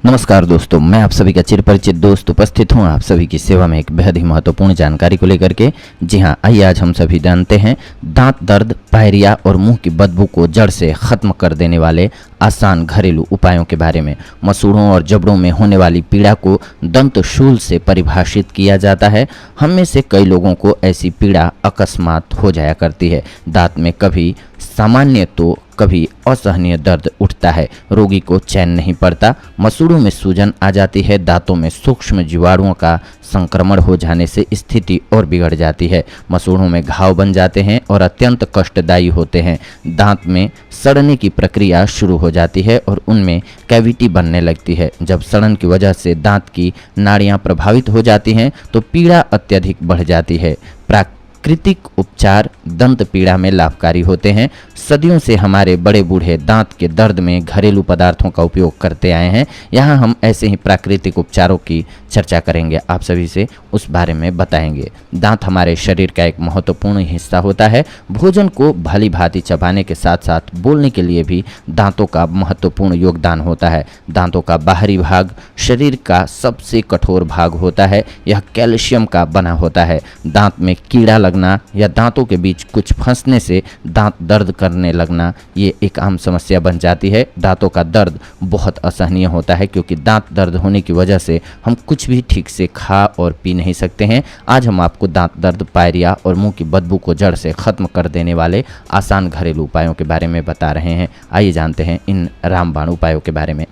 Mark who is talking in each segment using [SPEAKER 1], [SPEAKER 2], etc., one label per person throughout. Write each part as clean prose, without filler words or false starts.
[SPEAKER 1] नमस्कार दोस्तों, मैं आप सभी का चिरपरिचित दोस्त उपस्थित हूं आप सभी की सेवा में एक बेहद ही महत्वपूर्ण जानकारी को लेकर के। जी हां, आइए आज हम सभी जानते हैं दांत दर्द, पायरिया और मुंह की बदबू को जड़ से खत्म कर देने वाले आसान घरेलू उपायों के बारे में। मसूड़ों और जबड़ों में होने वाली पीड़ा को दंत शूल से परिभाषित किया जाता है। हम में से कई लोगों को ऐसी पीड़ा अकस्मात हो जाया करती है। दांत में कभी सामान्य तो कभी असहनीय दर्द उठता है। रोगी को चैन नहीं पड़ता। मसूड़ों में सूजन आ जाती है। दांतों में सूक्ष्म जीवाणुओं का संक्रमण हो जाने से स्थिति और बिगड़ जाती है। मसूड़ों में घाव बन जाते हैं और अत्यंत कष्टदायी होते हैं। दांत में सड़ने की प्रक्रिया शुरू हो जाती है और उनमें कैविटी बनने लगती है। जब सड़न की वजह से दांत की नाड़ियां प्रभावित हो जाती हैं तो पीड़ा अत्यधिक बढ़ जाती है। प्राकृतिक उपचार दंत पीड़ा में लाभकारी होते हैं। सदियों से हमारे बड़े बूढ़े दांत के दर्द में घरेलू पदार्थों का उपयोग करते आए हैं। यहाँ हम ऐसे ही प्राकृतिक उपचारों की चर्चा करेंगे, आप सभी से उस बारे में बताएंगे। दांत हमारे शरीर का एक महत्वपूर्ण हिस्सा होता है। भोजन को भली भांति चबाने के साथ साथ बोलने के लिए भी दांतों का महत्वपूर्ण योगदान होता है। दांतों का बाहरी भाग शरीर का सबसे कठोर भाग होता है। यह कैल्शियम का बना होता है। दांत में कीड़ा लगना या दांतों के बीच कुछ फंसने से दांत दर्द करने लगना ये एक आम समस्या बन जाती है। दांतों का दर्द बहुत असहनीय होता है क्योंकि दांत दर्द होने की वजह से हम कुछ भी ठीक से खा और पी नहीं सकते हैं। आज हम आपको दांत दर्द, पायरिया और मुंह की बदबू को जड़ से खत्म कर देने वाले आसान घरेलू उपायों के बारे में बता रहे हैं। आइए जानते हैं इन रामबाण उपायों के बारे में।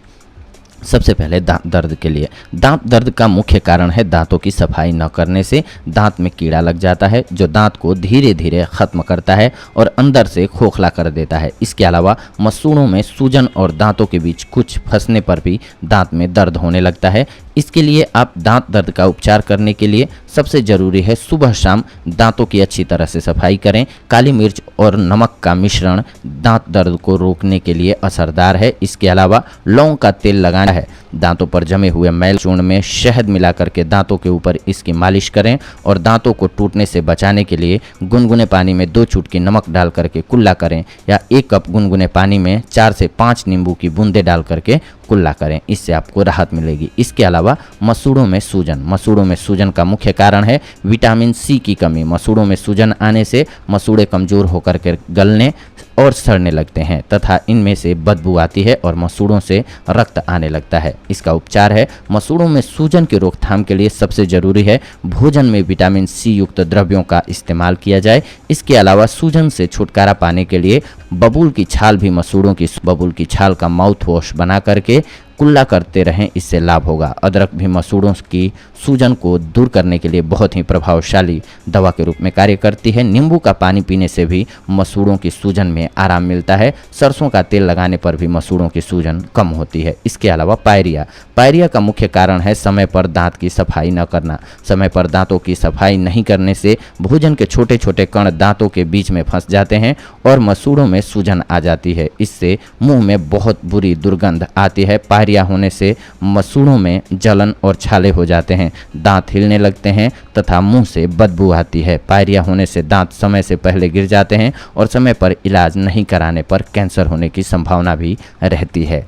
[SPEAKER 1] सबसे पहले दांत दर्द के लिए। दांत दर्द का मुख्य कारण है दांतों की सफाई न करने से दांत में कीड़ा लग जाता है जो दांत को धीरे धीरे खत्म करता है और अंदर से खोखला कर देता है। इसके अलावा मसूड़ों में सूजन और दांतों के बीच कुछ फंसने पर भी दांत में दर्द होने लगता है। इसके लिए आप दांत दर्द का उपचार करने के लिए सबसे जरूरी है सुबह शाम दांतों की अच्छी तरह से सफाई करें। काली मिर्च और नमक का मिश्रण दांत दर्द को रोकने के लिए असरदार है। इसके अलावा लौंग का तेल लगाना है। दांतों पर जमे हुए मैल चूर्ण में शहद मिलाकर के दांतों के ऊपर इसकी मालिश करें और दांतों को टूटने से बचाने के लिए गुनगुने पानी में 2 चुटकी नमक डाल करके कुल्ला करें या 1 कप गुनगुने पानी में 4 से 5 नींबू की बूंदें डाल करके कुल्ला करें। इससे आपको राहत मिलेगी। इसके अलावा मसूड़ों में सूजन। मसूड़ों में सूजन का मुख्य कारण है विटामिन सी की कमी। मसूड़ों में सूजन आने से मसूड़े कमजोर होकर के गलने और सड़ने लगते हैं तथा इनमें से बदबू आती है और मसूड़ों से रक्त आने लगता है। इसका उपचार है मसूड़ों में सूजन की रोकथाम के लिए सबसे जरूरी है भोजन में विटामिन सी युक्त द्रव्यों का इस्तेमाल किया जाए। इसके अलावा सूजन से छुटकारा पाने के लिए बबूल की छाल भी मसूड़ों की बबूल की छाल का माउथ वॉश बना करके कुल्ला करते रहें, इससे लाभ होगा। अदरक भी मसूड़ों की सूजन को दूर करने के लिए बहुत ही प्रभावशाली दवा के रूप में कार्य करती है। नींबू का पानी पीने से भी मसूड़ों की सूजन में आराम मिलता है। सरसों का तेल लगाने पर भी मसूड़ों की सूजन कम होती है। इसके अलावा पायरिया। पायरिया का मुख्य कारण है समय पर दांत की सफाई न करना। समय पर दांतों की सफाई नहीं करने से भोजन के छोटे छोटे कण दांतों के बीच में फंस जाते हैं और मसूड़ों में सूजन आ जाती है। इससे मुंह में बहुत बुरी दुर्गंध आती है। पायरिया होने से मसूड़ों में जलन और छाले हो जाते हैं, दांत हिलने लगते हैं तथा मुंह से बदबू आती है। पायरिया होने से दांत समय से पहले गिर जाते हैं और समय पर इलाज नहीं कराने पर कैंसर होने की संभावना भी रहती है।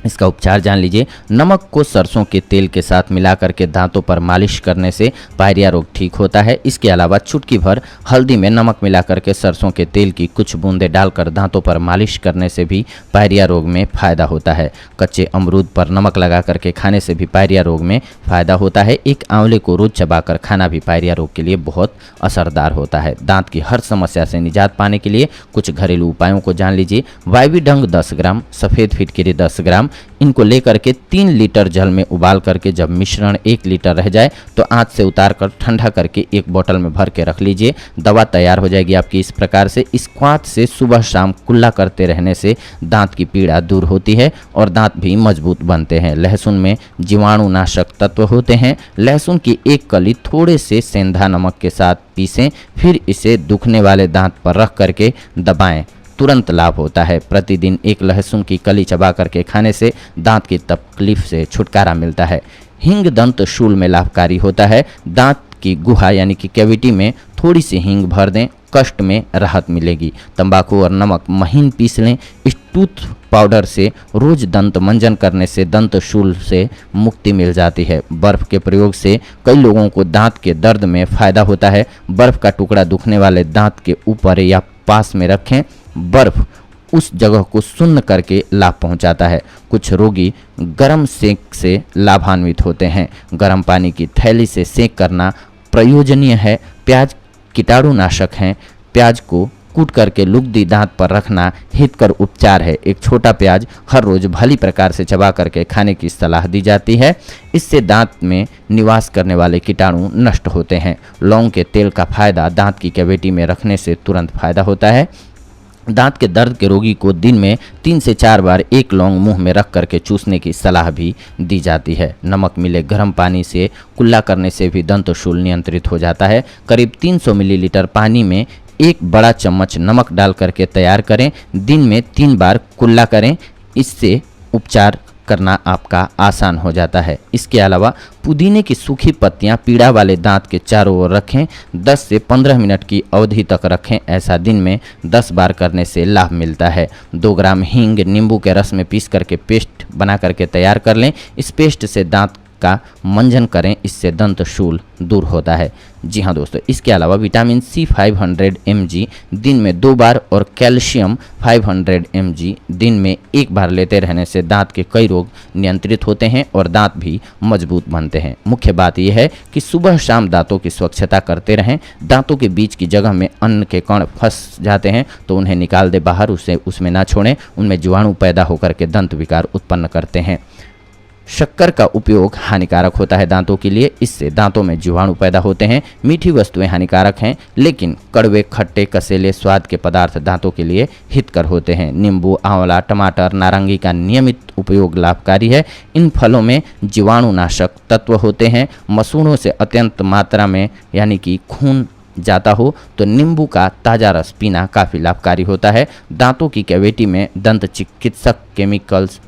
[SPEAKER 1] इसका उपचार जान लीजिए। नमक को सरसों के तेल के साथ मिलाकर के दांतों पर मालिश करने से पायरिया रोग ठीक होता है। इसके अलावा चुटकी भर हल्दी में नमक मिलाकर के सरसों के तेल की कुछ बूंदें डालकर दांतों पर मालिश करने से भी पायरिया रोग में फायदा होता है। कच्चे अमरूद पर नमक लगा करके खाने से भी पायरिया रोग में फायदा होता है। एक आंवले को रोज चबाकर खाना भी पायरिया रोग के लिए बहुत असरदार होता है। दांत की हर समस्या से निजात पाने के लिए कुछ घरेलू उपायों को जान लीजिए। वाइवीडंग 10 ग्राम, सफ़ेद फिटकिरी 10 ग्राम, इनको लेकर के 3 लीटर जल में उबाल करके जब मिश्रण 1 लीटर रह जाए तो आंच से उतार कर ठंडा करके एक बोतल में भर के रख लीजिए। दवा तैयार हो जाएगी आपकी इस प्रकार से। इस क्वाथ से सुबह शाम कुल्ला करते रहने से दांत की पीड़ा दूर होती है और दांत भी मजबूत बनते हैं। लहसुन में जीवाणुनाशक तत्व होते हैं। लहसुन की 1 कली थोड़े से सेंधा नमक के साथ पीसें, फिर इसे दुखने वाले दांत पर रख करके दबाएं, तुरंत लाभ होता है। प्रतिदिन 1 लहसुन की कली चबा करके खाने से दांत की तकलीफ से छुटकारा मिलता है। हींग दंत शूल में लाभकारी होता है। दांत की गुहा यानी कि कैविटी में थोड़ी सी हींग भर दें, कष्ट में राहत मिलेगी। तंबाकू और नमक महीन पीस लें। इस टूथ पाउडर से रोज दंत मंजन करने से दंत शूल से मुक्ति मिल जाती है। बर्फ के प्रयोग से कई लोगों को दांत के दर्द में फायदा होता है। बर्फ का टुकड़ा दुखने वाले दांत के ऊपर या पास में रखें। बर्फ उस जगह को सुन्न करके लाभ पहुंचाता है। कुछ रोगी गर्म सेक से लाभान्वित होते हैं। गर्म पानी की थैली से सेक करना प्रयोजनीय है। प्याज कीटाणुनाशक हैं। प्याज को कूट करके लुगदी दांत पर रखना हितकर उपचार है। एक छोटा प्याज हर रोज भली प्रकार से चबा करके खाने की सलाह दी जाती है। इससे दांत में निवास करने वाले कीटाणु नष्ट होते हैं। लौंग के तेल का फायदा दांत की कैविटी में रखने से तुरंत फायदा होता है। दांत के दर्द के रोगी को दिन में 3 से 4 बार एक लौंग मुंह में रख करके चूसने की सलाह भी दी जाती है। नमक मिले गर्म पानी से कुल्ला करने से भी दंतशूल नियंत्रित हो जाता है। करीब 300 मिलीलीटर पानी में 1 बड़ा चम्मच नमक डाल करके तैयार करें। दिन में 3 बार कुल्ला करें। इससे उपचार करना आपका आसान हो जाता है। इसके अलावा पुदीने की सूखी पत्तियां पीड़ा वाले दांत के चारों ओर रखें। 10 से 15 मिनट की अवधि तक रखें। ऐसा दिन में 10 बार करने से लाभ मिलता है। 2 ग्राम हींग नींबू के रस में पीस करके पेस्ट बना करके तैयार कर लें। इस पेस्ट से दांत का मंजन करें। इससे दंत शूल दूर होता है। जी हाँ दोस्तों, इसके अलावा विटामिन सी 500 mg दिन में 2 बार और कैल्शियम 500 mg दिन में 1 बार लेते रहने से दांत के कई रोग नियंत्रित होते हैं और दांत भी मजबूत बनते हैं। मुख्य बात यह है कि सुबह शाम दांतों की स्वच्छता करते रहें। दांतों के बीच की जगह में अन्न के कण फंस जाते हैं तो उन्हें निकाल दे बाहर, उसमें ना छोड़ें। उनमें जीवाणु पैदा होकर के दंत विकार उत्पन्न करते हैं। शक्कर का उपयोग हानिकारक होता है दांतों के लिए। इससे दांतों में जीवाणु पैदा होते हैं। मीठी वस्तुएं हानिकारक हैं, लेकिन कड़वे खट्टे कसेले स्वाद के पदार्थ दांतों के लिए हितकर होते हैं। नींबू, आंवला, टमाटर, नारंगी का नियमित उपयोग लाभकारी है। इन फलों में जीवाणुनाशक तत्व होते हैं। मसूड़ों से अत्यंत मात्रा में यानी कि खून जाता हो तो नींबू का ताज़ा रस पीना काफ़ी लाभकारी होता है। दांतों की कैविटी में दंत चिकित्सक केमिकल्स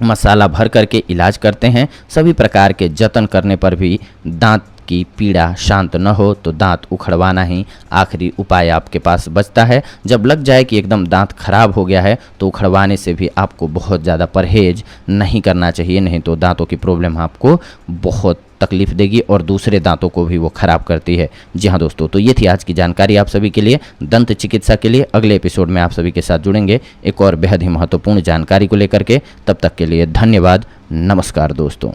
[SPEAKER 1] मसाला भर करके इलाज करते हैं। सभी प्रकार के जतन करने पर भी दांत की पीड़ा शांत न हो तो दांत उखड़वाना ही आखिरी उपाय आपके पास बचता है। जब लग जाए कि एकदम दांत खराब हो गया है तो उखड़वाने से भी आपको बहुत ज़्यादा परहेज नहीं करना चाहिए, नहीं तो दांतों की प्रॉब्लम आपको बहुत तकलीफ देगी और दूसरे दांतों को भी वो खराब करती है। जी हाँ दोस्तों, तो ये थी आज की जानकारी आप सभी के लिए दंत चिकित्सा के लिए। अगले एपिसोड में आप सभी के साथ जुड़ेंगे एक और बेहद ही महत्वपूर्ण जानकारी को लेकर के। तब तक के लिए धन्यवाद। नमस्कार दोस्तों।